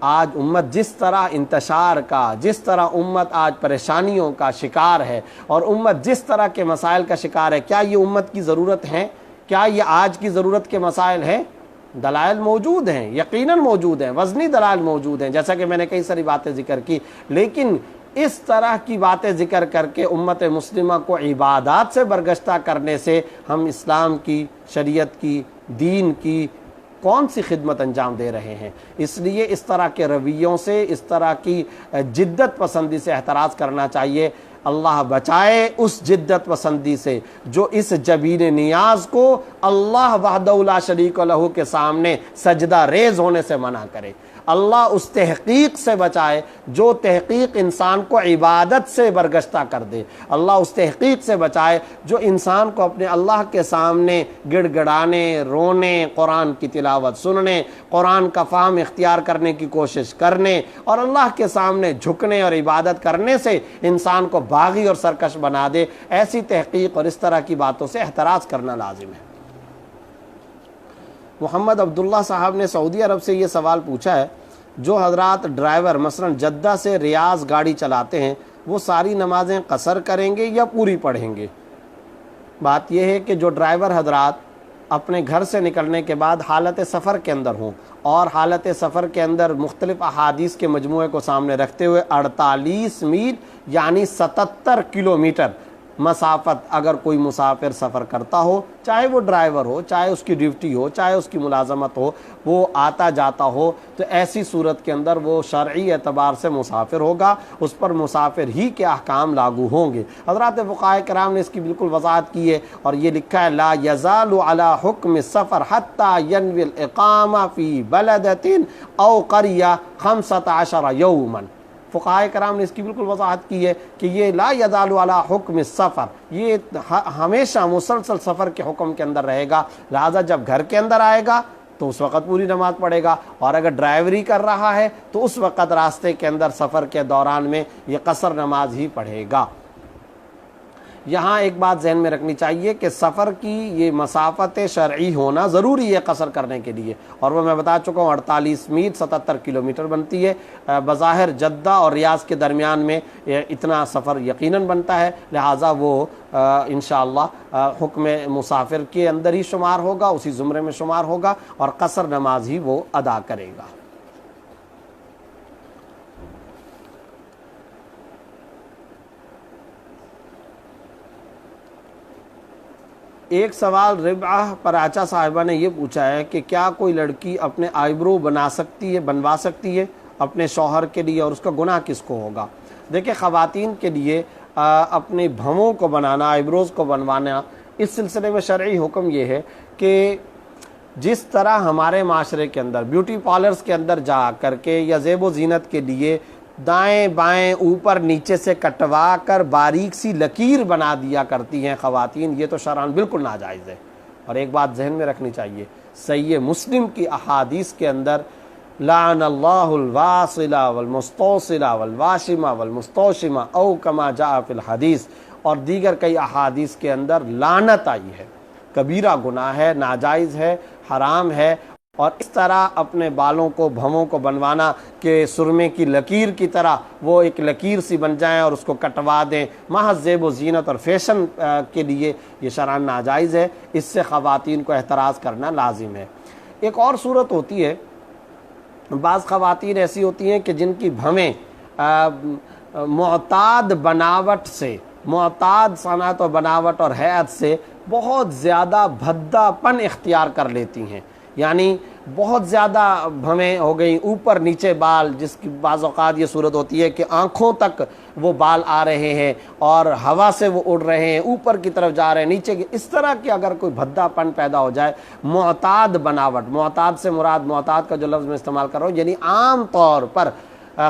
Speaker 1: آج امت جس طرح انتشار کا، جس طرح امت آج پریشانیوں کا شکار ہے اور امت جس طرح کے مسائل کا شکار ہے، کیا یہ امت کی ضرورت ہے؟ کیا یہ آج کی ضرورت کے مسائل ہیں؟ دلائل موجود ہیں، یقیناً موجود ہیں، وزنی دلائل موجود ہیں، جیسا کہ میں نے کئی ساری باتیں ذکر کی، لیکن اس طرح کی باتیں ذکر کر کے امت مسلمہ کو عبادات سے برگشتہ کرنے سے ہم اسلام کی، شریعت کی، دین کی کون سی خدمت انجام دے رہے ہیں؟ اس لیے اس طرح کے رویوں سے، اس طرح کی جدت پسندی سے احتراز کرنا چاہیے۔ اللہ بچائے اس جدت پسندی سے جو اس جبین نیاز کو اللہ وحدہ لا شریک لہ کے سامنے سجدہ ریز ہونے سے منع کرے۔ اللہ اس تحقیق سے بچائے جو تحقیق انسان کو عبادت سے برگشتہ کر دے۔ اللہ اس تحقیق سے بچائے جو انسان کو اپنے اللہ کے سامنے گڑ گڑانے، رونے، قرآن کی تلاوت سننے، قرآن کا فہم اختیار کرنے کی کوشش کرنے اور اللہ کے سامنے جھکنے اور عبادت کرنے سے انسان کو باغی اور سرکش بنا دے۔ ایسی تحقیق اور اس طرح کی باتوں سے احتراز کرنا لازم ہے۔ محمد عبداللہ صاحب نے سعودی عرب سے یہ سوال پوچھا ہے، جو حضرات ڈرائیور مثلا جدہ سے ریاض گاڑی چلاتے ہیں وہ ساری نمازیں قصر کریں گے یا پوری پڑھیں گے؟ بات یہ ہے کہ جو ڈرائیور حضرات اپنے گھر سے نکلنے کے بعد حالت سفر کے اندر ہوں اور حالت سفر کے اندر مختلف احادیث کے مجموعے کو سامنے رکھتے ہوئے 48 میل یعنی 77 کلومیٹر مسافت اگر کوئی مسافر سفر کرتا ہو، چاہے وہ ڈرائیور ہو، چاہے اس کی ڈیوٹی ہو، چاہے اس کی ملازمت ہو، وہ آتا جاتا ہو، تو ایسی صورت کے اندر وہ شرعی اعتبار سے مسافر ہوگا، اس پر مسافر ہی کے احکام لاگو ہوں گے۔ حضرات فقہاء کرام نے اس کی بالکل وضاحت کی ہے اور یہ لکھا ہے لا یزال علی حکم السفر حتی ینوی الاقامہ فی بلدۃ او قریہ 15 یوما۔ فقہاء کرام نے اس کی بالکل وضاحت کی ہے کہ یہ لا یزال علی حکم السفر، یہ ہمیشہ مسلسل سفر کے حکم کے اندر رہے گا، لہذا جب گھر کے اندر آئے گا تو اس وقت پوری نماز پڑھے گا، اور اگر ڈرائیوری کر رہا ہے تو اس وقت راستے کے اندر سفر کے دوران میں یہ قصر نماز ہی پڑھے گا۔ یہاں ایک بات ذہن میں رکھنی چاہیے کہ سفر کی یہ مسافت شرعی ہونا ضروری ہے قصر کرنے کے لیے، اور وہ میں بتا چکا ہوں 48 میل 77 کلومیٹر بنتی ہے۔ بظاہر جدہ اور ریاض کے درمیان میں اتنا سفر یقیناً بنتا ہے، لہٰذا وہ انشاءاللہ حکم مسافر کے اندر ہی شمار ہوگا، اسی زمرے میں شمار ہوگا اور قصر نماز ہی وہ ادا کرے گا۔ ایک سوال ربعہ پراچا صاحبہ نے یہ پوچھا ہے کہ کیا کوئی لڑکی اپنے آئیبرو بنوا سکتی ہے اپنے شوہر کے لیے، اور اس کا گناہ کس کو ہوگا؟ دیکھیں، خواتین کے لیے اپنے بھووں کو بنانا، آئیبروز کو بنوانا، اس سلسلے میں شرعی حکم یہ ہے کہ جس طرح ہمارے معاشرے کے اندر بیوٹی پارلرز کے اندر جا کر کے یا زیب و زینت کے لیے دائیں بائیں اوپر نیچے سے کٹوا کر باریک سی لکیر بنا دیا کرتی ہیں خواتین، یہ تو شرعاً بالکل ناجائز ہے۔ اور ایک بات ذہن میں رکھنی چاہیے، صحیح مسلم کی احادیث کے اندر لعن اللہ الواصلہ والمستوصلہ والواشمہ والمستوشمہ او کما جاء فی الحدیث، اور دیگر کئی احادیث کے اندر لعنت آئی ہے۔ کبیرہ گناہ ہے، ناجائز ہے، حرام ہے۔ اور اس طرح اپنے بالوں کو، بھووں کو بنوانا کہ سرمے کی لکیر کی طرح وہ ایک لکیر سی بن جائیں اور اس کو کٹوا دیں محض زیب و زینت اور فیشن کے لیے، یہ شرعاً ناجائز ہے، اس سے خواتین کو احتراز کرنا لازم ہے۔ ایک اور صورت ہوتی ہے، بعض خواتین ایسی ہوتی ہیں کہ جن کی بھویں معتاد بناوٹ سے، معتاد صنعت و بناوٹ اور ہیئت سے بہت زیادہ بھدا پن اختیار کر لیتی ہیں، یعنی بہت زیادہ بھویں ہو گئیں، اوپر نیچے بال، جس کی بعض اوقات یہ صورت ہوتی ہے کہ آنکھوں تک وہ بال آ رہے ہیں اور ہوا سے وہ اڑ رہے ہیں، اوپر کی طرف جا رہے ہیں، نیچے کی، اس طرح کی اگر کوئی بھدا پن پیدا ہو جائے، معتاد بناوٹ، معتاد سے مراد، معتاد کا جو لفظ میں استعمال کر رہا ہوں یعنی عام طور پر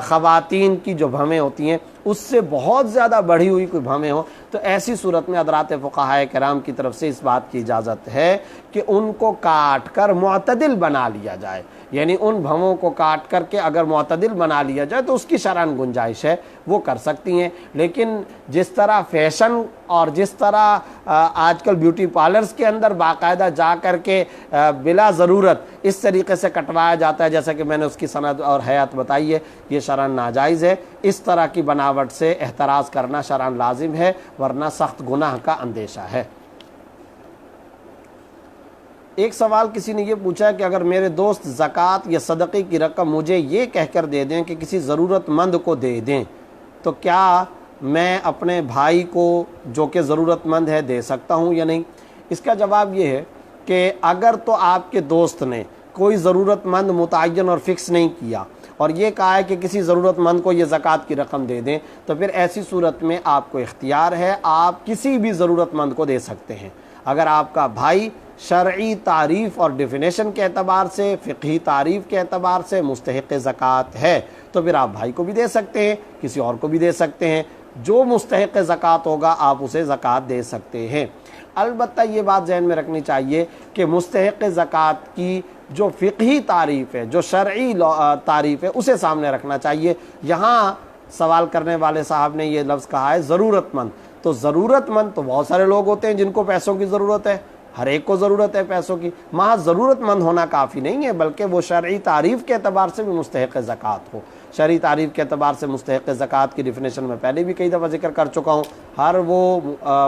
Speaker 1: خواتین کی جو بھویں ہوتی ہیں اس سے بہت زیادہ بڑھی ہوئی کوئی بھویں ہوں، تو ایسی صورت میں حضرات فقہائے کرام کی طرف سے اس بات کی اجازت ہے کہ ان کو کاٹ کر معتدل بنا لیا جائے، یعنی ان بھووں کو کاٹ کر کے اگر معتدل بنا لیا جائے تو اس کی شرعاً گنجائش ہے، وہ کر سکتی ہیں۔ لیکن جس طرح فیشن اور جس طرح آج کل بیوٹی پارلرز کے اندر باقاعدہ جا کر کے بلا ضرورت اس طریقے سے کٹوایا جاتا ہے، جیسا کہ میں نے اس کی سند اور حیات بتائی ہے، یہ شرعاً ناجائز ہے۔ اس طرح کی بناوٹ سے احتراز کرنا شرعاً لازم ہے، ورنہ سخت گناہ کا اندیشہ ہے۔ ایک سوال کسی نے یہ پوچھا کہ اگر میرے دوست زکوٰۃ یا صدقے کی رقم مجھے یہ کہہ کر دے دیں کہ کسی ضرورت مند کو دے دیں، تو کیا میں اپنے بھائی کو جو کہ ضرورت مند ہے دے سکتا ہوں یا نہیں؟ اس کا جواب یہ ہے کہ اگر تو آپ کے دوست نے کوئی ضرورت مند متعین اور فکس نہیں کیا اور یہ کہا ہے کہ کسی ضرورت مند کو یہ زکوٰۃ کی رقم دے دیں، تو پھر ایسی صورت میں آپ کو اختیار ہے، آپ کسی بھی ضرورت مند کو دے سکتے ہیں۔ اگر آپ کا بھائی شرعی تعریف اور ڈیفینیشن کے اعتبار سے، فقہی تعریف کے اعتبار سے مستحق زکوٰۃ ہے، تو پھر آپ بھائی کو بھی دے سکتے ہیں، کسی اور کو بھی دے سکتے ہیں، جو مستحق زکوٰۃ ہوگا آپ اسے زکوٰۃ دے سکتے ہیں۔ البتہ یہ بات ذہن میں رکھنی چاہیے کہ مستحق زکوٰۃ کی جو فقہی تعریف ہے، جو شرعی تعریف ہے، اسے سامنے رکھنا چاہیے۔ یہاں سوال کرنے والے صاحب نے یہ لفظ کہا ہے ضرورت مند، تو ضرورت مند تو بہت سارے لوگ ہوتے ہیں جن کو پیسوں کی ضرورت ہے، ہر ایک کو ضرورت ہے پیسوں کی، محض ضرورت مند ہونا کافی نہیں ہے، بلکہ وہ شرعی تعریف کے اعتبار سے بھی مستحق زکوٰۃ ہو۔ شرعی تعریف کے اعتبار سے مستحق زکوٰۃ کی ڈیفینیشن میں پہلے بھی کئی دفعہ ذکر کر چکا ہوں، ہر وہ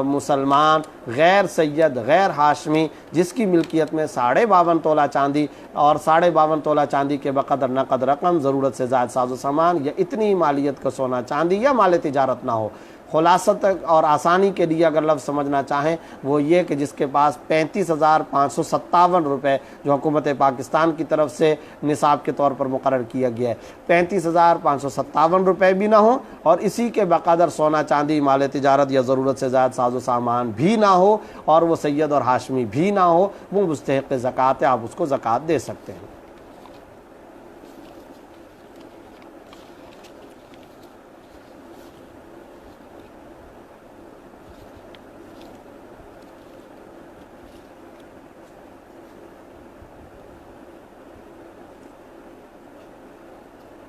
Speaker 1: مسلمان غیر سید غیر ہاشمی جس کی ملکیت میں 52.5 تولہ چاندی اور 52.5 تولہ چاندی کے بقدر نقد رقم، ضرورت سے زائد ساز و سامان یا اتنی مالیت کا سونا چاندی یا مال تجارت نہ ہو۔ خلاصت اور آسانی کے لیے اگر لفظ سمجھنا چاہیں وہ یہ کہ جس کے پاس 35,557 روپے جو حکومت پاکستان کی طرف سے نصاب کے طور پر مقرر کیا گیا ہے، 35,557 روپے بھی نہ ہوں اور اسی کے بقدر سونا چاندی مال تجارت یا ضرورت سے زائد ساز و سامان بھی نہ ہو اور وہ سید اور ہاشمی بھی نہ ہو، وہ مستحق زکوٰۃ ہے، آپ اس کو زکوٰۃ دے سکتے ہیں۔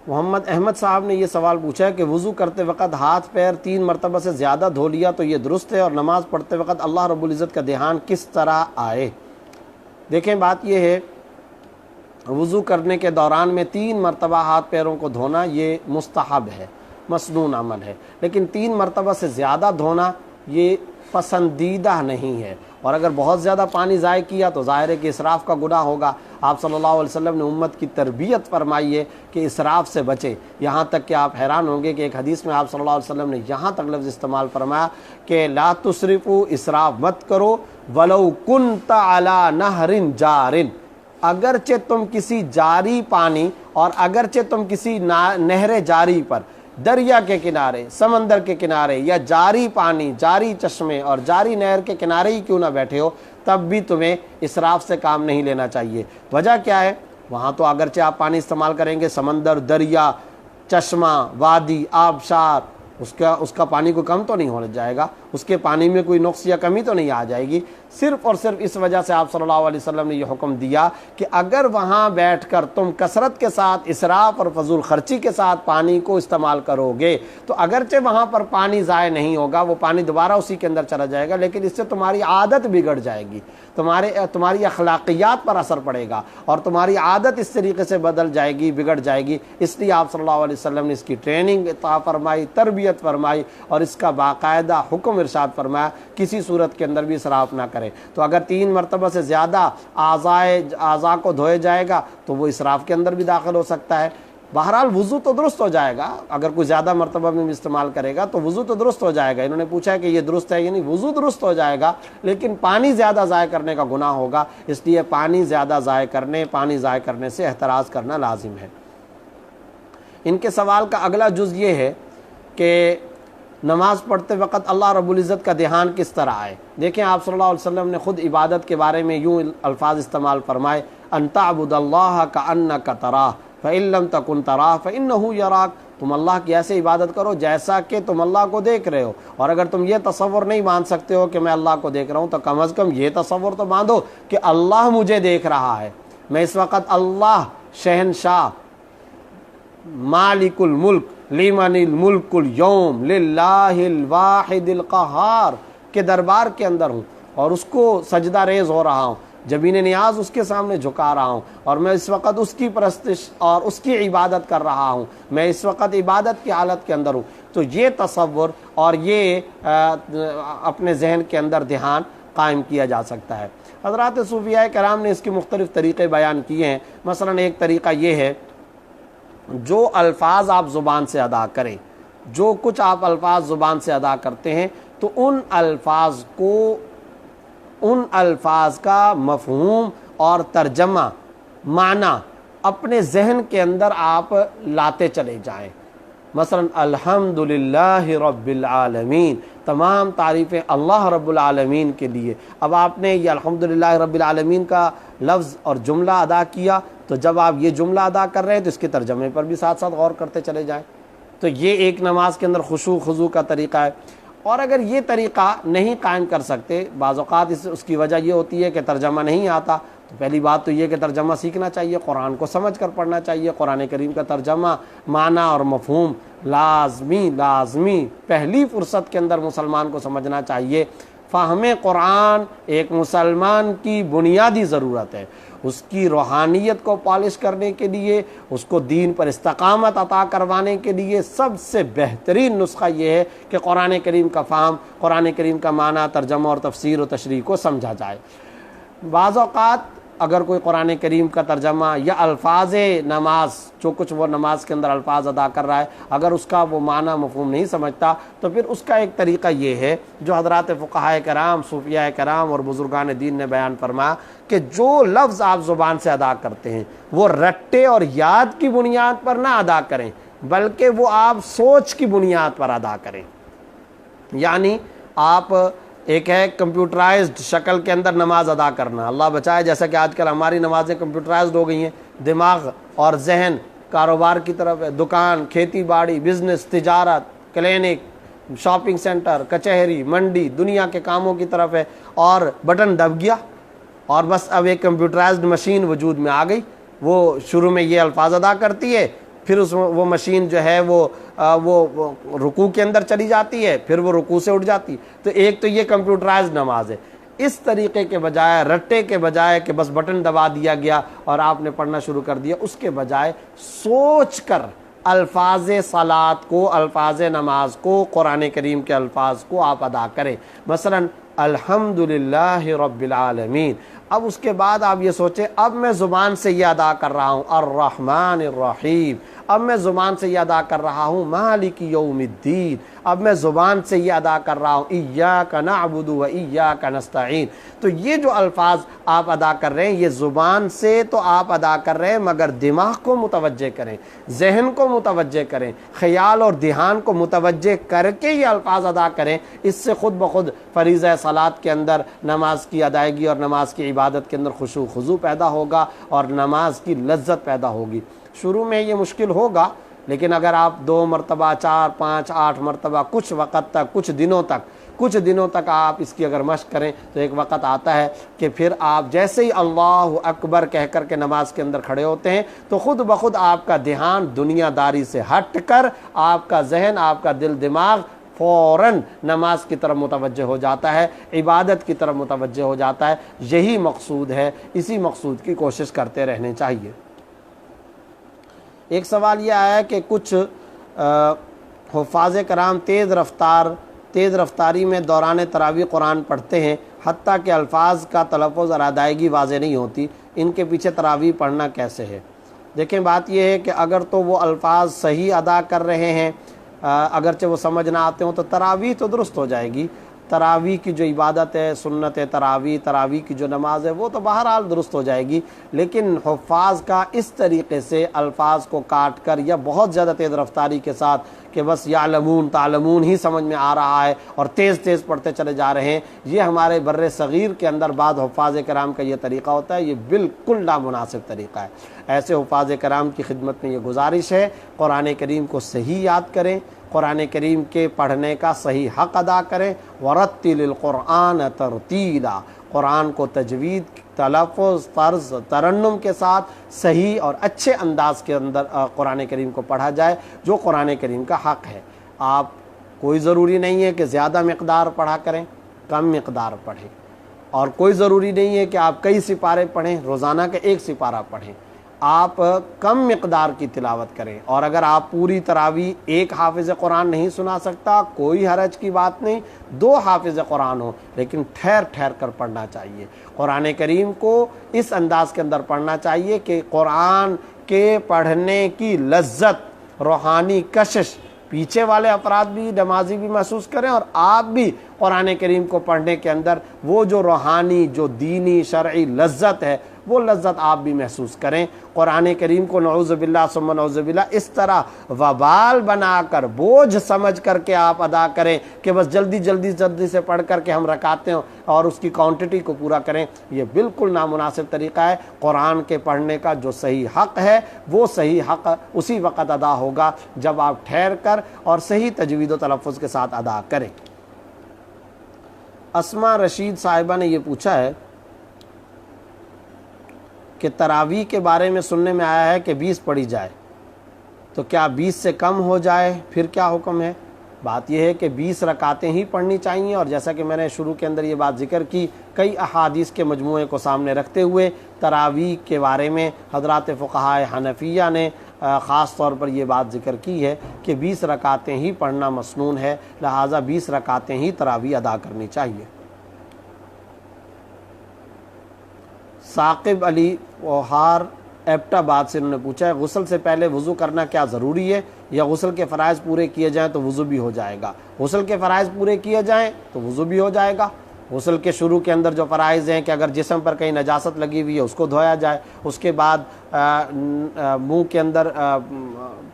Speaker 1: محمد احمد صاحب نے یہ سوال پوچھا ہے کہ وضو کرتے وقت ہاتھ پیر 3 مرتبہ سے زیادہ دھو لیا تو یہ درست ہے، اور نماز پڑھتے وقت اللہ رب العزت کا دھیان کس طرح آئے؟ دیکھیں بات یہ ہے، وضو کرنے کے دوران میں 3 مرتبہ ہاتھ پیروں کو دھونا یہ مستحب ہے، مسنون عمل ہے، لیکن 3 مرتبہ سے زیادہ دھونا یہ پسندیدہ نہیں ہے، اور اگر بہت زیادہ پانی ضائع کیا تو ظاہر ہے کہ اسراف کا گناہ ہوگا۔ آپ صلی اللہ علیہ وسلم نے امت کی تربیت فرمائی ہے کہ اسراف سے بچے، یہاں تک کہ آپ حیران ہوں گے کہ ایک حدیث میں آپ صلی اللہ علیہ وسلم نے یہاں تک لفظ استعمال فرمایا کہ لا تسرفوا، اسراف مت کرو، ولو کنت علی نہر جار، اگرچہ تم کسی جاری پانی اور اگرچہ تم کسی نہر جاری پر، دریا کے کنارے، سمندر کے کنارے یا جاری پانی، جاری چشمے اور جاری نہر کے کنارے ہی کیوں نہ بیٹھے ہو، تب بھی تمہیں اسراف سے کام نہیں لینا چاہیے۔ وجہ کیا ہے؟ وہاں تو اگرچہ آپ پانی استعمال کریں گے، سمندر، دریا، چشمہ، وادی، آبشار، اس کا پانی کوئی کم تو نہیں ہو جائے گا، اس کے پانی میں کوئی نقص یا کمی تو نہیں آ جائے گی۔ صرف اور صرف اس وجہ سے آپ صلی اللہ علیہ وسلم نے یہ حکم دیا کہ اگر وہاں بیٹھ کر تم کثرت کے ساتھ اسراف اور فضول خرچی کے ساتھ پانی کو استعمال کرو گے تو اگرچہ وہاں پر پانی ضائع نہیں ہوگا، وہ پانی دوبارہ اسی کے اندر چلا جائے گا، لیکن اس سے تمہاری عادت بگڑ جائے گی، تمہاری اخلاقیات پر اثر پڑے گا اور تمہاری عادت اس طریقے سے بدل جائے گی، بگڑ جائے گی۔ اس لیے آپ صلی اللہ علیہ وسلم نے اس کی ٹریننگ عطا فرمائی، تربیت فرمائی اور اس کا باقاعدہ حکم ارشاد فرمایا کسی صورت کے اندر بھی اسراف نہ کرے۔ تو اگر 3 مرتبہ سے زیادہ اعضاء کو دھوئے جائے گا تو وہ اسراف کے اندر بھی داخل ہو سکتا ہے۔ بہرحال وضو تو درست ہو جائے گا، اگر کوئی زیادہ مرتبہ میں استعمال کرے گا تو وضو تو درست ہو جائے گا۔ انہوں نے پوچھا کہ یہ درست ہے، یعنی وضو درست ہو جائے گا لیکن پانی زیادہ ضائع کرنے کا گناہ ہوگا، اس لیے پانی ضائع کرنے سے احتراز کرنا لازم ہے۔ ان کے سوال کا اگلا جز یہ ہے کہ نماز پڑھتے وقت اللہ رب العزت کا دھیان کس طرح آئے؟ دیکھیں آپ صلی اللہ علیہ وسلم نے خود عبادت کے بارے میں یوں الفاظ استعمال فرمائے، ان تعبد اللہ کأنک تراہ، فَإِن لَّمْ تَكُن تَرَاهُ فَإِنَّهُ يَرَاكَ، تم اللہ کی ایسے عبادت کرو جیسا کہ تم اللہ کو دیکھ رہے ہو۔ اور اگر تم یہ تصور نہیں مان سکتے ہو کہ میں اللہ کو دیکھ رہا ہوں، تو کم از کم یہ تصور تو باندھو کہ اللہ مجھے دیکھ رہا ہے۔ میں اس وقت اللہ شہنشاہ مالک الملک لمن الملک اليوم للہ الواحد القہار کے دربار کے اندر ہوں، اور اس کو سجدہ ریز ہو رہا ہوں، جبین نیاز اس کے سامنے جھکا رہا ہوں، اور میں اس وقت اس کی پرستش اور اس کی عبادت کر رہا ہوں، میں اس وقت عبادت کی حالت کے اندر ہوں۔ تو یہ تصور اور یہ اپنے ذہن کے اندر دھیان قائم کیا جا سکتا ہے۔ حضرات صوفیاء کرام نے اس کے مختلف طریقے بیان کیے ہیں۔ مثلا ایک طریقہ یہ ہے، جو الفاظ آپ زبان سے ادا کریں، جو کچھ آپ الفاظ زبان سے ادا کرتے ہیں، تو ان الفاظ کا مفہوم اور ترجمہ معنی اپنے ذہن کے اندر آپ لاتے چلے جائیں۔ مثلا الحمدللہ رب العالمین، تمام تعریفیں اللہ رب العالمین کے لیے۔ اب آپ نے یہ الحمدللہ رب العالمین کا لفظ اور جملہ ادا کیا، تو جب آپ یہ جملہ ادا کر رہے ہیں تو اس کے ترجمے پر بھی ساتھ ساتھ غور کرتے چلے جائیں۔ تو یہ ایک نماز کے اندر خشوع خضوع کا طریقہ ہے۔ اور اگر یہ طریقہ نہیں قائم کر سکتے، بعض اوقات اس کی وجہ یہ ہوتی ہے کہ ترجمہ نہیں آتا، تو پہلی بات تو یہ کہ ترجمہ سیکھنا چاہیے، قرآن کو سمجھ کر پڑھنا چاہیے۔ قرآن کریم کا ترجمہ، معنی اور مفہوم لازمی پہلی فرصت کے اندر مسلمان کو سمجھنا چاہیے۔ فہم قرآن ایک مسلمان کی بنیادی ضرورت ہے۔ اس کی روحانیت کو پالش کرنے کے لیے، اس کو دین پر استقامت عطا کروانے کے لیے سب سے بہترین نسخہ یہ ہے کہ قرآن کریم کا فہم، قرآن کریم کا معنی، ترجمہ اور تفسیر و تشریح کو سمجھا جائے۔ بعض اوقات اگر کوئی قرآن کریم کا ترجمہ یا الفاظ نماز، جو کچھ وہ نماز کے اندر الفاظ ادا کر رہا ہے، اگر اس کا وہ معنی مفہوم نہیں سمجھتا، تو پھر اس کا ایک طریقہ یہ ہے جو حضرات فقہاء کرام، صوفیاء کرام اور بزرگان دین نے بیان فرمایا کہ جو لفظ آپ زبان سے ادا کرتے ہیں وہ رٹے اور یاد کی بنیاد پر نہ ادا کریں، بلکہ وہ آپ سوچ کی بنیاد پر ادا کریں۔ یعنی آپ ایک ہے کمپیوٹرائزڈ شکل کے اندر نماز ادا کرنا، اللہ بچائے جیسا کہ آج کل ہماری نمازیں کمپیوٹرائزڈ ہو گئی ہیں، دماغ اور ذہن کاروبار کی طرف ہے، دکان، کھیتی باڑی، بزنس، تجارت، کلینک، شاپنگ سینٹر، کچہری، منڈی، دنیا کے کاموں کی طرف ہے، اور بٹن دب گیا اور بس اب ایک کمپیوٹرائزڈ مشین وجود میں آ گئی، وہ شروع میں یہ الفاظ ادا کرتی ہے، پھر وہ مشین جو ہے وہ رکوع کے اندر چلی جاتی ہے، پھر وہ رکوع سے اٹھ جاتی ہے۔ تو ایک تو یہ کمپیوٹرائزڈ نماز ہے۔ اس طریقے کے بجائے، رٹے کے بجائے کہ بس بٹن دبا دیا گیا اور آپ نے پڑھنا شروع کر دیا، اس کے بجائے سوچ کر الفاظ صلات کو، الفاظ نماز کو، قرآن کریم کے الفاظ کو آپ ادا کریں۔ مثلا الحمدللہ رب العالمین، اب اس کے بعد آپ یہ سوچیں، اب میں زبان سے یہ ادا کر رہا ہوں الرحمن الرحیم، اب میں زبان سے یہ ادا کر رہا ہوں مالک یوم الدین، اب میں زبان سے یہ ادا کر رہا ہوں ایاک نعبد و ایاک نستعین۔ تو یہ جو الفاظ آپ ادا کر رہے ہیں، یہ زبان سے تو آپ ادا کر رہے ہیں، مگر دماغ کو متوجہ کریں، ذہن کو متوجہ کریں، خیال اور دھیان کو متوجہ کر کے یہ الفاظ ادا کریں۔ اس سے خود بخود فریضہ صلات کے اندر، نماز کی ادائیگی اور نماز کی عبادت کے اندر خشوع خضوع پیدا ہوگا اور نماز کی لذت پیدا ہوگی۔ شروع میں یہ مشکل ہوگا، لیکن اگر آپ 2 مرتبہ، 4، 5، 8 مرتبہ، کچھ وقت تک، کچھ دنوں تک آپ اس کی اگر مشق کریں، تو ایک وقت آتا ہے کہ پھر آپ جیسے ہی اللہ اکبر کہہ کر کے نماز کے اندر کھڑے ہوتے ہیں، تو خود بخود آپ کا دھیان دنیا داری سے ہٹ کر آپ کا ذہن، آپ کا دل دماغ فوراً نماز کی طرف متوجہ ہو جاتا ہے، عبادت کی طرف متوجہ ہو جاتا ہے۔ یہی مقصود ہے، اسی مقصود کی کوشش کرتے رہنے چاہیے۔ ایک سوال یہ آیا کہ کچھ حفاظ کرام تیز رفتاری میں دوران تراویح قرآن پڑھتے ہیں، حتیٰ کہ الفاظ کا تلفظ اور ادائیگی واضح نہیں ہوتی، ان کے پیچھے تراویح پڑھنا کیسے ہے؟ دیکھیں، بات یہ ہے کہ اگر تو وہ الفاظ صحیح ادا کر رہے ہیں، اگرچہ وہ سمجھ نہ آتے ہوں، تو تراویح تو درست ہو جائے گی۔ تراویح کی جو عبادت ہے، سنت تراویح کی جو نماز ہے، وہ تو بہرحال درست ہو جائے گی، لیکن حفاظ کا اس طریقے سے الفاظ کو کاٹ کر یا بہت زیادہ تیز رفتاری کے ساتھ کہ بس یعلمون تعلمون ہی سمجھ میں آ رہا ہے اور تیز تیز پڑھتے چلے جا رہے ہیں، یہ ہمارے بر صغیر کے اندر بعض حفاظ کرام کا یہ طریقہ ہوتا ہے، یہ بالکل نامناسب طریقہ ہے۔ ایسے حفاظ کرام کی خدمت میں یہ گزارش ہے، قرآن کریم کو صحیح یاد کریں، قرآن کریم کے پڑھنے کا صحیح حق ادا کریں، ورتل القرآن ترتیلا، قرآن کو تجوید، تلفظ، طرز، ترنم کے ساتھ صحیح اور اچھے انداز کے اندر قرآن کریم کو پڑھا جائے جو قرآن کریم کا حق ہے۔ آپ کوئی ضروری نہیں ہے کہ زیادہ مقدار پڑھا کریں، کم مقدار پڑھیں، اور کوئی ضروری نہیں ہے کہ آپ کئی سپارے پڑھیں، روزانہ کا ایک سپارہ پڑھیں، آپ کم مقدار کی تلاوت کریں۔ اور اگر آپ پوری تراویح ایک حافظ قرآن نہیں سنا سکتا، کوئی حرج کی بات نہیں، 2 حافظ قرآن ہو، لیکن ٹھہر ٹھہر کر پڑھنا چاہیے۔ قرآن کریم کو اس انداز کے اندر پڑھنا چاہیے کہ قرآن کے پڑھنے کی لذت، روحانی کشش پیچھے والے افراد بھی، نمازی بھی محسوس کریں، اور آپ بھی قرآن کریم کو پڑھنے کے اندر وہ جو روحانی، جو دینی شرعی لذت ہے، وہ لذت آپ بھی محسوس کریں۔ قرآن کریم کو نعوذ باللہ ثم نعوذ باللہ اس طرح وبال بنا کر، بوجھ سمجھ کر کے آپ ادا کریں کہ بس جلدی سے پڑھ کر کے ہم رکعتیں اور اس کی کوانٹٹی کو پورا کریں، یہ بالکل نامناسب طریقہ ہے۔ قرآن کے پڑھنے کا جو صحیح حق ہے، وہ صحیح حق اسی وقت ادا ہوگا جب آپ ٹھہر کر اور صحیح تجوید و تلفظ کے ساتھ ادا کریں۔ اسما رشید صاحبہ نے یہ پوچھا ہے کہ تراویح کے بارے میں سننے میں آیا ہے کہ 20 پڑھی جائے، تو کیا 20 سے کم ہو جائے پھر کیا حکم ہے؟ بات یہ ہے کہ 20 رکعتیں ہی پڑھنی چاہیے، اور جیسا کہ میں نے شروع کے اندر یہ بات ذکر کی، کئی احادیث کے مجموعے کو سامنے رکھتے ہوئے تراویح کے بارے میں حضرات فقہائے حنفیہ نے خاص طور پر یہ بات ذکر کی ہے کہ 20 رکعتیں ہی پڑھنا مسنون ہے، لہٰذا 20 رکعتیں ہی تراویح ادا کرنی چاہیے۔ ثاقب علی اوہار ایبٹ آباد سے انہوں نے پوچھا ہے غسل سے پہلے وضو کرنا کیا ضروری ہے، یا غسل کے فرائض پورے کیے جائیں تو وضو بھی ہو جائے گا؟ غسل کے فرائض پورے کیے جائیں تو وضو بھی ہو جائے گا۔ غسل کے شروع کے اندر جو فرائض ہیں کہ اگر جسم پر کہیں نجاست لگی ہوئی ہے اس کو دھویا جائے، اس کے بعد منہ کے اندر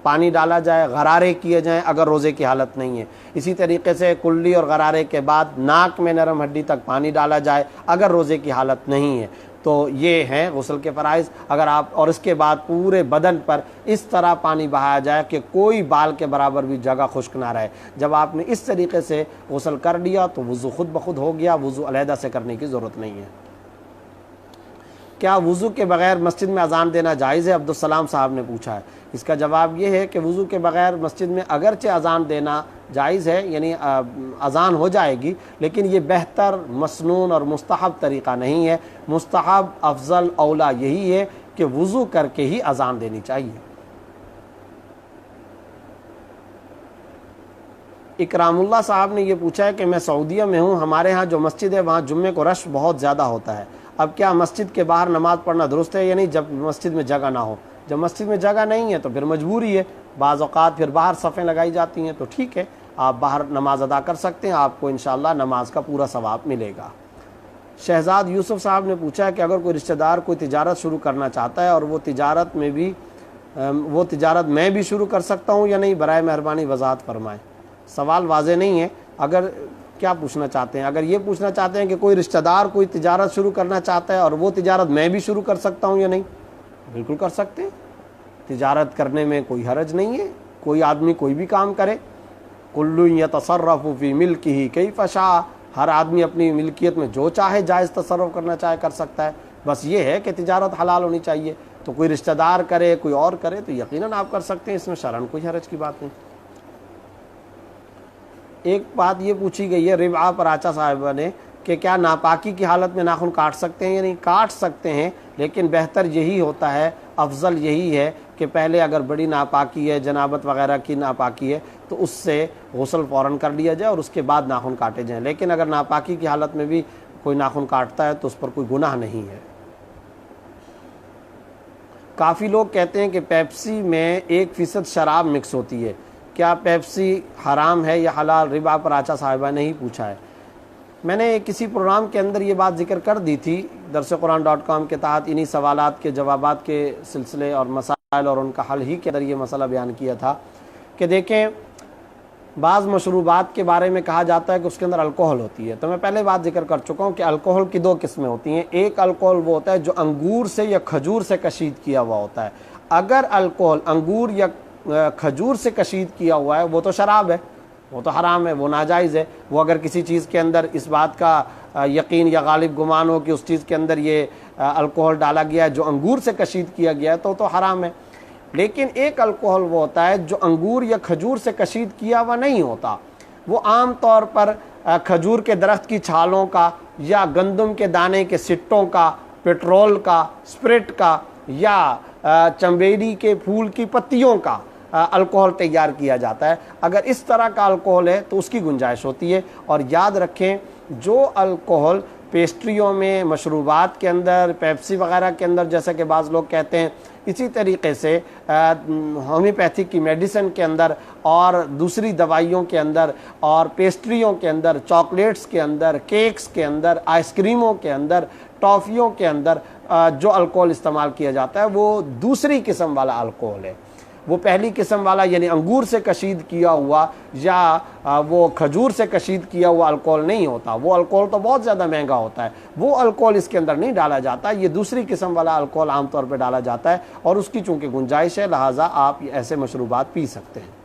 Speaker 1: پانی ڈالا جائے، غرارے کیے جائیں اگر روزے کی حالت نہیں ہے، اسی طریقے سے کلی اور غرارے کے بعد ناک میں نرم ہڈی تک پانی ڈالا جائے اگر روزے کی حالت نہیں ہے۔ تو یہ ہیں غسل کے فرائض۔ اگر آپ اور اس کے بعد پورے بدن پر اس طرح پانی بہایا جائے کہ کوئی بال کے برابر بھی جگہ خشک نہ رہے، جب آپ نے اس طریقے سے غسل کر لیا تو وضو خود بخود ہو گیا، وضو علیحدہ سے کرنے کی ضرورت نہیں ہے۔ کیا وضو کے بغیر مسجد میں اذان دینا جائز ہے؟ عبدالسلام صاحب نے پوچھا ہے۔ اس کا جواب یہ ہے کہ وضو کے بغیر مسجد میں اگرچہ اذان دینا جائز ہے، یعنی اذان ہو جائے گی، لیکن یہ بہتر، مسنون اور مستحب طریقہ نہیں ہے۔ مستحب، افضل، اولا یہی ہے کہ وضو کر کے ہی اذان دینی چاہیے۔ اکرام اللہ صاحب نے یہ پوچھا ہے کہ میں سعودیہ میں ہوں، ہمارے ہاں جو مسجد ہے وہاں جمعے کو رش بہت زیادہ ہوتا ہے، اب کیا مسجد کے باہر نماز پڑھنا درست ہے یا نہیں جب مسجد میں جگہ نہ ہو؟ جب مسجد میں جگہ نہیں ہے تو پھر مجبوری ہے، بعض اوقات پھر باہر صفیں لگائی جاتی ہیں، تو ٹھیک ہے آپ باہر نماز ادا کر سکتے ہیں، آپ کو انشاءاللہ نماز کا پورا ثواب ملے گا۔ شہزاد یوسف صاحب نے پوچھا ہے کہ اگر کوئی رشتہ دار کوئی تجارت شروع کرنا چاہتا ہے اور وہ تجارت میں بھی شروع کر سکتا ہوں یا نہیں، برائے مہربانی وضاحت فرمائیں۔ سوال واضح نہیں ہے، اگر کیا پوچھنا چاہتے ہیں؟ اگر یہ پوچھنا چاہتے ہیں کہ کوئی رشتہ دار کوئی تجارت شروع کرنا چاہتا ہے اور وہ تجارت میں بھی شروع کر سکتا ہوں یا نہیں، بالکل کر سکتے ہیں، تجارت کرنے میں کوئی حرج نہیں ہے، کوئی آدمی کوئی بھی کام کرے۔ کل یتصرف فی ملکہ کیف شاء، ہر آدمی اپنی ملکیت میں جو چاہے جائز تصرف کرنا چاہے کر سکتا ہے، بس یہ ہے کہ تجارت حلال ہونی چاہیے۔ تو کوئی رشتہ دار کرے، کوئی اور کرے تو یقیناً آپ کر سکتے ہیں، اس میں شرعاً کوئی حرج کی بات نہیں۔ ایک بات یہ پوچھی گئی ہے ربعہ پراچا صاحبہ نے کہ کیا ناپاکی کی حالت میں ناخن کاٹ سکتے ہیں یا نہیں؟ کاٹ سکتے ہیں، لیکن بہتر یہی ہوتا ہے، افضل یہی ہے کہ پہلے اگر بڑی ناپاکی ہے، جنابت وغیرہ کی ناپاکی ہے، تو اس سے غسل فوراً کر لیا جائے اور اس کے بعد ناخن کاٹے جائیں، لیکن اگر ناپاکی کی حالت میں بھی کوئی ناخن کاٹتا ہے تو اس پر کوئی گناہ نہیں ہے۔ کافی لوگ کہتے ہیں کہ پیپسی میں 1% شراب مکس ہوتی ہے، کیا پیپسی حرام ہے یا حلال؟ ربا پراچا صاحبہ نے ہی پوچھا ہے۔ میں نے کسی پروگرام کے اندر یہ بات ذکر کر دی تھی درسقرآن.com کے تحت، انہی سوالات کے جوابات کے سلسلے اور مسائل اور ان کا حل ہی کے اندر یہ مسئلہ بیان کیا تھا کہ دیکھیں بعض مشروبات کے بارے میں کہا جاتا ہے کہ اس کے اندر الکوہل ہوتی ہے، تو میں پہلے بات ذکر کر چکا ہوں کہ الکوہل کی دو قسمیں ہوتی ہیں۔ ایک الکوہل وہ ہوتا ہے جو انگور سے یا کھجور سے کشید کیا ہوا ہوتا ہے۔ اگر الکوہل انگور یا کھجور سے کشید کیا ہوا ہے وہ تو شراب ہے، وہ تو حرام ہے، وہ ناجائز ہے۔ وہ اگر کسی چیز کے اندر اس بات کا یقین یا غالب گمان ہو کہ اس چیز کے اندر یہ الکوہل ڈالا گیا ہے جو انگور سے کشید کیا گیا ہے تو حرام ہے۔ لیکن ایک الکوہل وہ ہوتا ہے جو انگور یا کھجور سے کشید کیا ہوا نہیں ہوتا، وہ عام طور پر کھجور کے درخت کی چھالوں کا یا گندم کے دانے کے سٹوں کا، پیٹرول کا، اسپرٹ کا یا چمبیلی کے پھول کی پتیوں کا الکوہل تیار کیا جاتا ہے۔ اگر اس طرح کا الکوہل ہے تو اس کی گنجائش ہوتی ہے۔ اور یاد رکھیں جو الکوہل پیسٹریوں میں، مشروبات کے اندر، پیپسی وغیرہ کے اندر جیسا کہ بعض لوگ کہتے ہیں، اسی طریقے سے ہومیوپیتھک کی میڈیسن کے اندر اور دوسری دوائیوں کے اندر اور پیسٹریوں کے اندر، چاکلیٹس کے اندر، کیکس کے اندر، آئس کریموں کے اندر، ٹافیوں کے اندر جو الکوہل استعمال کیا جاتا ہے وہ دوسری قسم والا الکوہل ہے۔ وہ پہلی قسم والا یعنی انگور سے کشید کیا ہوا یا وہ کھجور سے کشید کیا ہوا الکوہل نہیں ہوتا۔ وہ الکوہل تو بہت زیادہ مہنگا ہوتا ہے، وہ الکوہل اس کے اندر نہیں ڈالا جاتا۔ یہ دوسری قسم والا الکوہل عام طور پہ ڈالا جاتا ہے اور اس کی چونکہ گنجائش ہے لہٰذا آپ ایسے مشروبات پی سکتے ہیں۔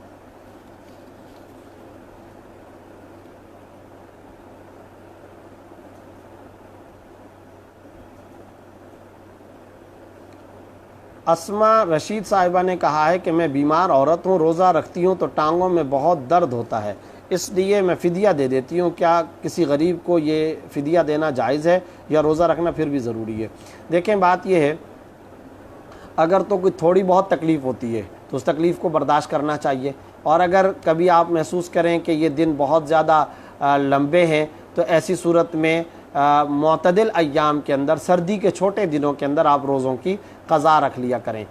Speaker 1: اسما رشید صاحبہ نے کہا ہے کہ میں بیمار عورت ہوں، روزہ رکھتی ہوں تو ٹانگوں میں بہت درد ہوتا ہے، اس لیے میں فدیہ دے دیتی ہوں، کیا کسی غریب کو یہ فدیہ دینا جائز ہے یا روزہ رکھنا پھر بھی ضروری ہے؟ دیکھیں بات یہ ہے، اگر تو کوئی تھوڑی بہت تکلیف ہوتی ہے تو اس تکلیف کو برداشت کرنا چاہیے، اور اگر کبھی آپ محسوس کریں کہ یہ دن بہت زیادہ لمبے ہیں تو ایسی صورت میں معتدل ایام کے اندر، سردی کے چھوٹے دنوں کے اندر آپ روزوں کی قضا رکھ لیا کریں۔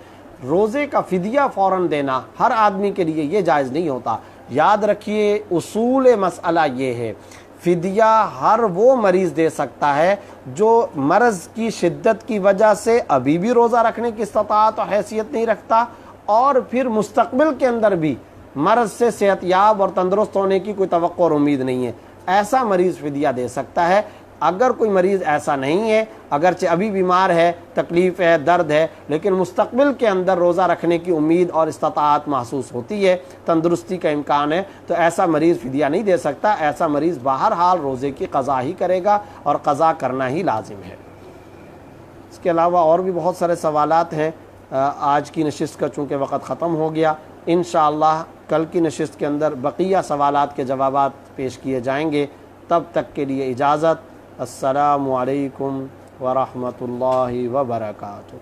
Speaker 1: روزے کا فدیہ فوراً دینا ہر آدمی کے لیے یہ جائز نہیں ہوتا۔ یاد رکھیے اصول مسئلہ یہ ہے، فدیہ ہر وہ مریض دے سکتا ہے جو مرض کی شدت کی وجہ سے ابھی بھی روزہ رکھنے کی استطاعت اور حیثیت نہیں رکھتا، اور پھر مستقبل کے اندر بھی مرض سے صحت یاب اور تندرست ہونے کی کوئی توقع اور امید نہیں ہے، ایسا مریض فدیہ دے سکتا ہے۔ اگر کوئی مریض ایسا نہیں ہے، اگرچہ ابھی بیمار ہے، تکلیف ہے، درد ہے، لیکن مستقبل کے اندر روزہ رکھنے کی امید اور استطاعت محسوس ہوتی ہے، تندرستی کا امکان ہے، تو ایسا مریض فدیہ نہیں دے سکتا۔ ایسا مریض بہرحال روزے کی قضا ہی کرے گا اور قضا کرنا ہی لازم ہے۔ اس کے علاوہ اور بھی بہت سارے سوالات ہیں۔ آج کی نشست کا چونکہ وقت ختم ہو گیا، انشاءاللہ کل کی نشست کے اندر بقیہ سوالات کے جوابات پیش کیے جائیں گے۔ تب تک کے لیے اجازت۔ السلام علیکم ورحمۃ اللہ وبرکاتہ۔